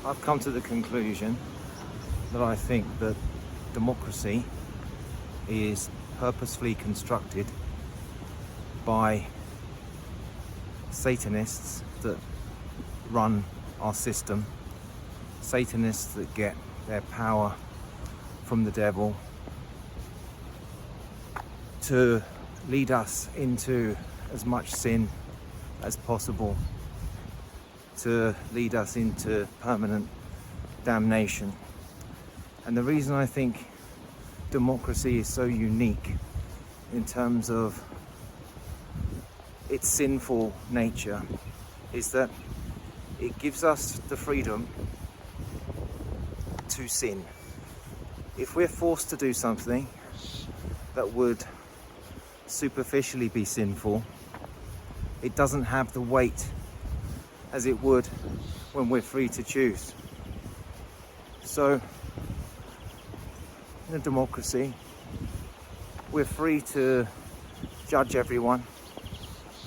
I've come to the conclusion that I think that democracy is purposefully constructed by Satanists that run our system, Satanists that get their power from the devil to lead us into as much sin as possible, to lead us into permanent damnation. And the reason I think democracy is so unique in terms of its sinful nature is that it gives us the freedom to sin. If we're forced to do something that would superficially be sinful, it doesn't have the weight as it would when we're free to choose. So in a democracy, we're free to judge everyone,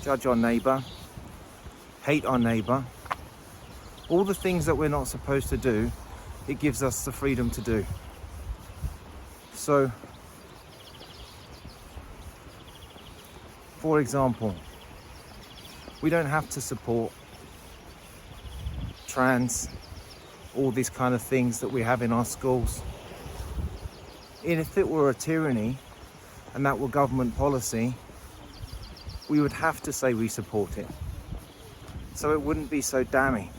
judge our neighbour, hate our neighbour. All the things that we're not supposed to do, it gives us the freedom to do. So, for example, we don't have to support trans, all these kind of things that we have in our schools. And if it were a tyranny and that were government policy, we would have to say we support it. So it wouldn't be so damning.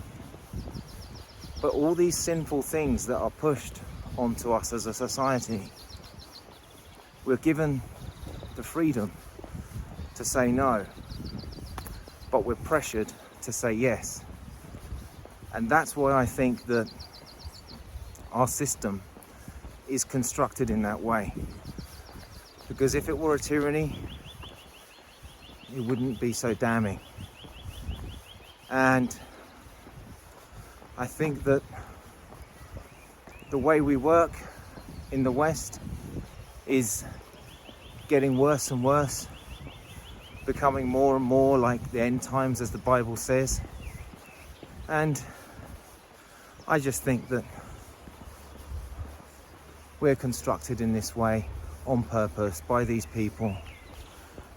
But all these sinful things that are pushed onto us as a society, we're given the freedom to say no, but we're pressured to say yes. And that's why I think that our system is constructed in that way. Because if it were a tyranny, it wouldn't be so damning. And I think that the way we work in the West is getting worse and worse, becoming more and more like the end times, as the Bible says. And I just think that we're constructed in this way on purpose by these people,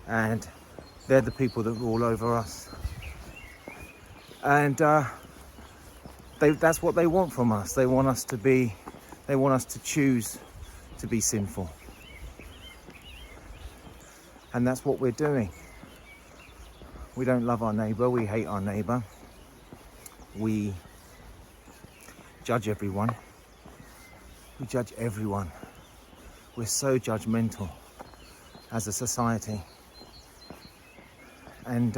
and they're the people that rule over us. And that's what they want from us. They want us to choose to be sinful. And that's what we're doing. We don't love our neighbour, we hate our neighbour. We judge everyone. We judge everyone. We're so judgmental as a society. And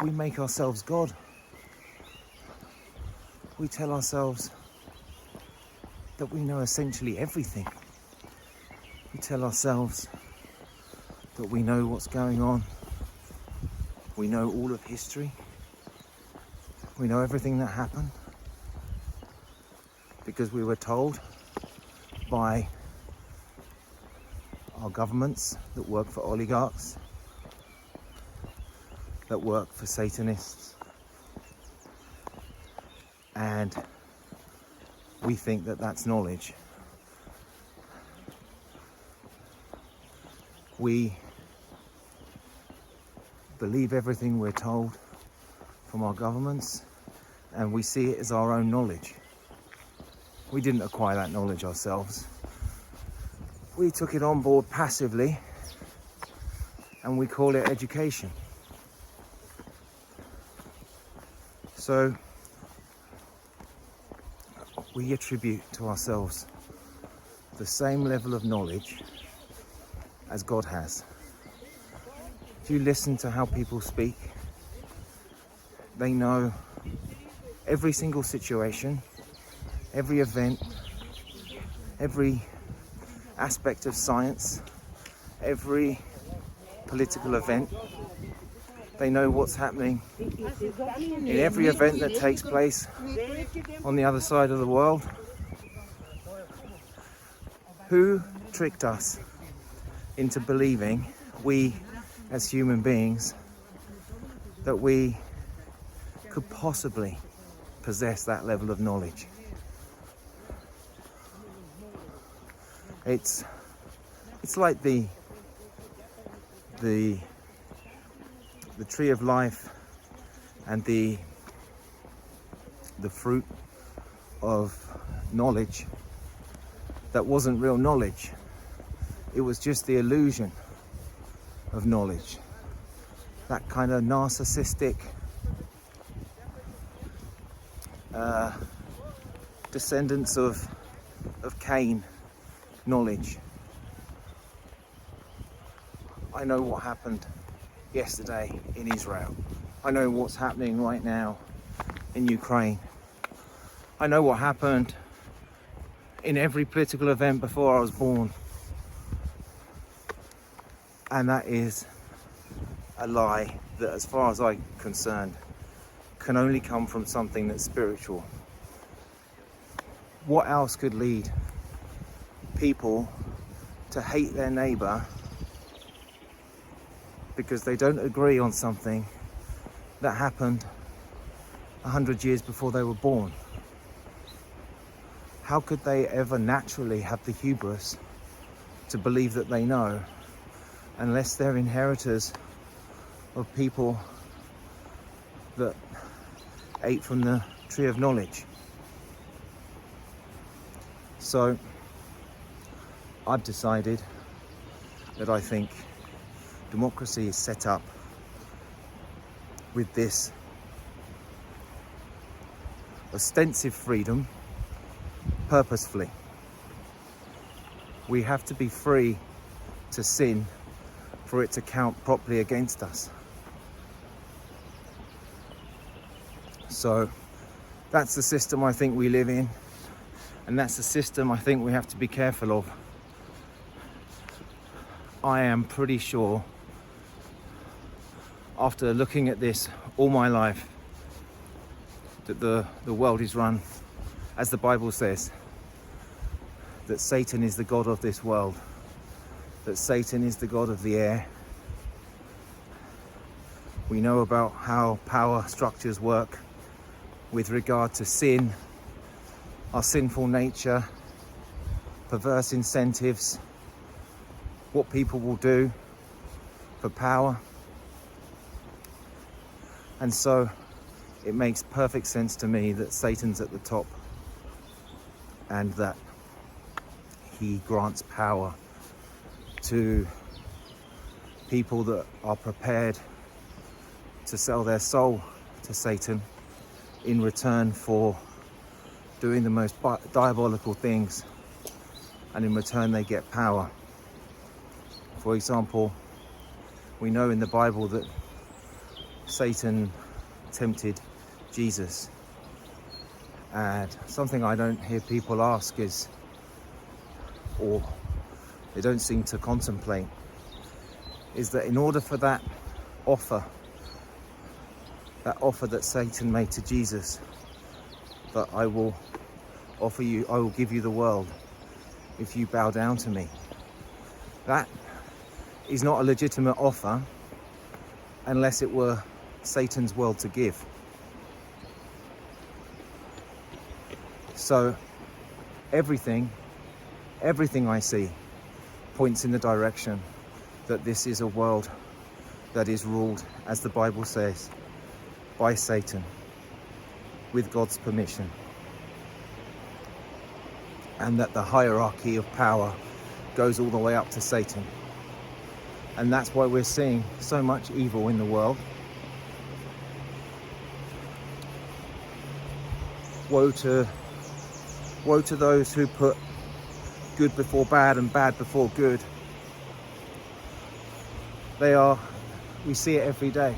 we make ourselves God. We tell ourselves that we know essentially everything. We tell ourselves that we know what's going on. We know all of history. We know everything that happened because we were told by our governments that work for oligarchs, that work for Satanists. And we think that that's knowledge. We believe everything we're told from our governments, and we see it as our own knowledge. We didn't acquire that knowledge ourselves. We took it on board passively, and we call it education. So we attribute to ourselves the same level of knowledge as God has. If you listen to how people speak, they know every single situation, every event, every aspect of science, every political event. They know what's happening in every event that takes place on the other side of the world. Who tricked us into believing, we as human beings, that we could possibly possess that level of knowledge. It's like the tree of life and the fruit of knowledge that wasn't real knowledge. It was just the illusion of knowledge. That kind of narcissistic descendants of Cain knowledge. I know what happened yesterday in Israel. I know what's happening right now in Ukraine. I know what happened in every political event before I was born. And that is a lie that, as far as I'm concerned, can only come from something that's spiritual. What else could lead people to hate their neighbour because they don't agree on something that happened 100 years before they were born? How could they ever naturally have the hubris to believe that they know, unless they're inheritors of people that ate from the tree of knowledge? So I've decided that I think democracy is set up with this ostensive freedom purposefully. We have to be free to sin for it to count properly against us. So that's the system I think we live in, and that's the system I think we have to be careful of. I am pretty sure, after looking at this all my life, that the world is run, as the Bible says, that Satan is the god of this world, that Satan is the god of the air. We know about how power structures work with regard to sin, our sinful nature, perverse incentives, what people will do for power. And so it makes perfect sense to me that Satan's at the top and that he grants power to people that are prepared to sell their soul to Satan in return for doing the most diabolical things, and in return they get power. For example, we know in the Bible that Satan tempted Jesus, and something I don't hear people ask is, or they don't seem to contemplate, is that in order for that offer that Satan made to Jesus, that I will give you the world if you bow down to me, that is not a legitimate offer unless it were Satan's world to give. So everything I see points in the direction that this is a world that is ruled, as the Bible says, by Satan, with God's permission, and that the hierarchy of power goes all the way up to Satan. And that's why we're seeing so much evil in the world. Woe to those who put good before bad and bad before good. We see it every day.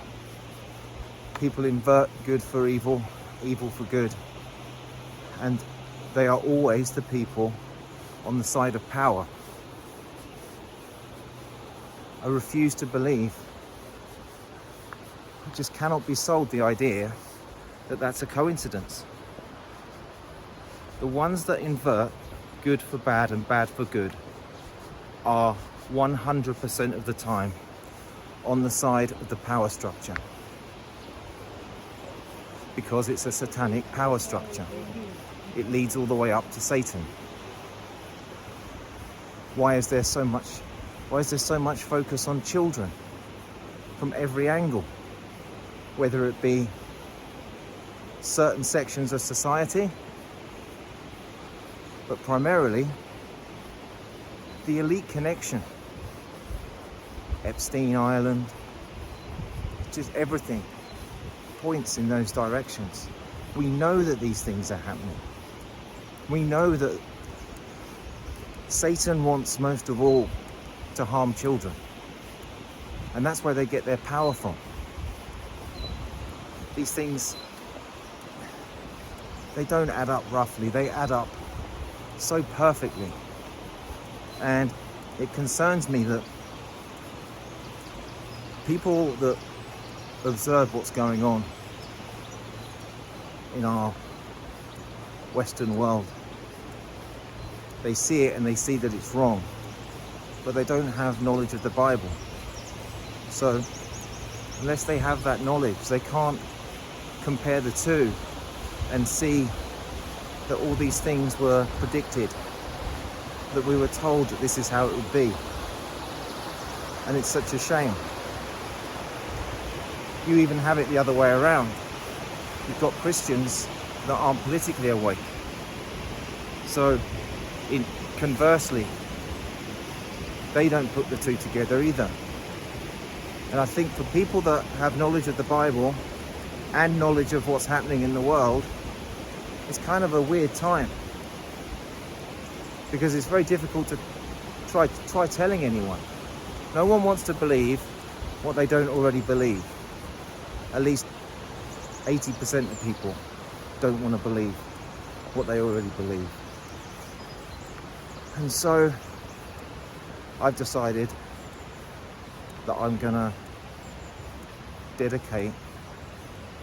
People invert good for evil, evil for good. And they are always the people on the side of power. I refuse to believe, I just cannot be sold the idea that that's a coincidence. The ones that invert good for bad and bad for good are 100% of the time on the side of the power structure. because it's a satanic power structure. It leads all the way up to Satan. Why is there so much focus on children from every angle? Whether it be certain sections of society, but primarily the elite connection. Epstein Island, just everything points in those directions. We know that these things are happening. We know that Satan wants most of all to harm children. And that's where they get their power from. These things, they don't add up roughly, they add up so perfectly. And it concerns me that people that observe what's going on in our Western world, they see it and they see that it's wrong, but they don't have knowledge of the Bible. So unless they have that knowledge, they can't compare the two and see that all these things were predicted, that we were told that this is how it would be. And it's such a shame. You even have it the other way around. You've got Christians that aren't politically awake. So conversely, they don't put the two together either. And I think for people that have knowledge of the Bible and knowledge of what's happening in the world, it's kind of a weird time, because it's very difficult to try telling anyone. No one wants to believe what they don't already believe. At least 80% of people don't want to believe what they already believe. And so I've decided that I'm gonna dedicate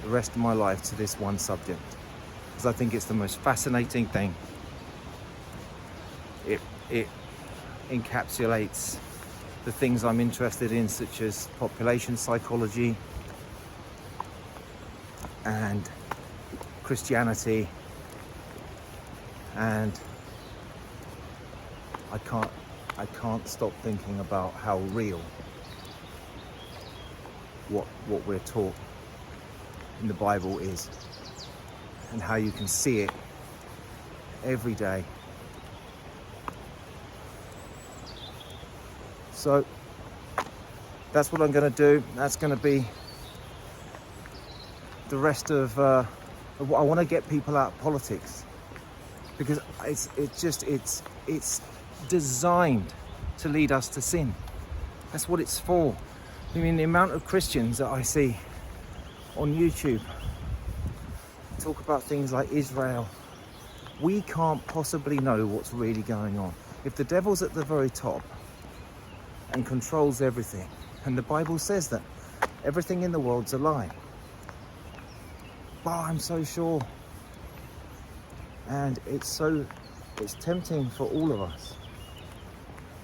the rest of my life to this one subject, because I think it's the most fascinating thing. It encapsulates the things I'm interested in, such as population psychology and Christianity, and I can't stop thinking about how real what we're taught in the Bible is, and how you can see it every day. So that's what I'm going to do. That's going to be the rest of what I want to get people out of politics, because it's designed to lead us to sin. That's what it's for. I mean, the amount of Christians that I see on YouTube talk about things like Israel, we can't possibly know what's really going on. If the devil's at the very top and controls everything, and the Bible says that everything in the world's a lie, but I'm so sure, and it's tempting for all of us,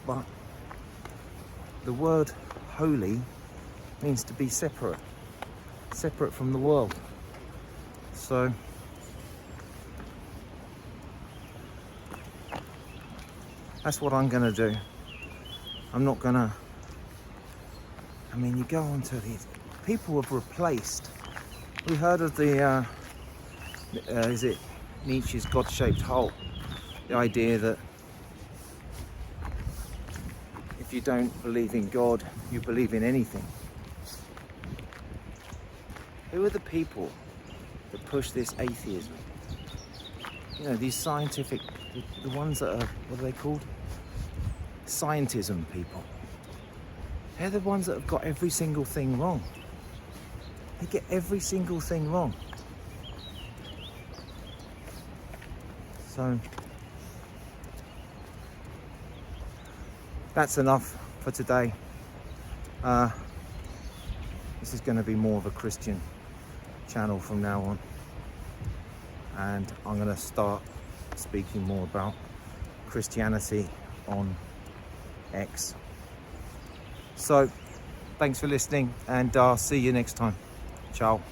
but the word holy means to be separate from the world. So that's what I'm gonna do. I'm not gonna, I mean, you go on to these, people have replaced, we heard of the, is it Nietzsche's God-shaped hole? The idea that if you don't believe in God, you believe in anything. Who are the people that push this atheism? You know, these scientific, the ones that are, what are they called? Scientism people. They're the ones that have got every single thing wrong. They get every single thing wrong. So that's enough for today. This is going to be more of a Christian channel from now on, and I'm going to start speaking more about Christianity on X. So thanks for listening, and I'll see you next time. Ciao.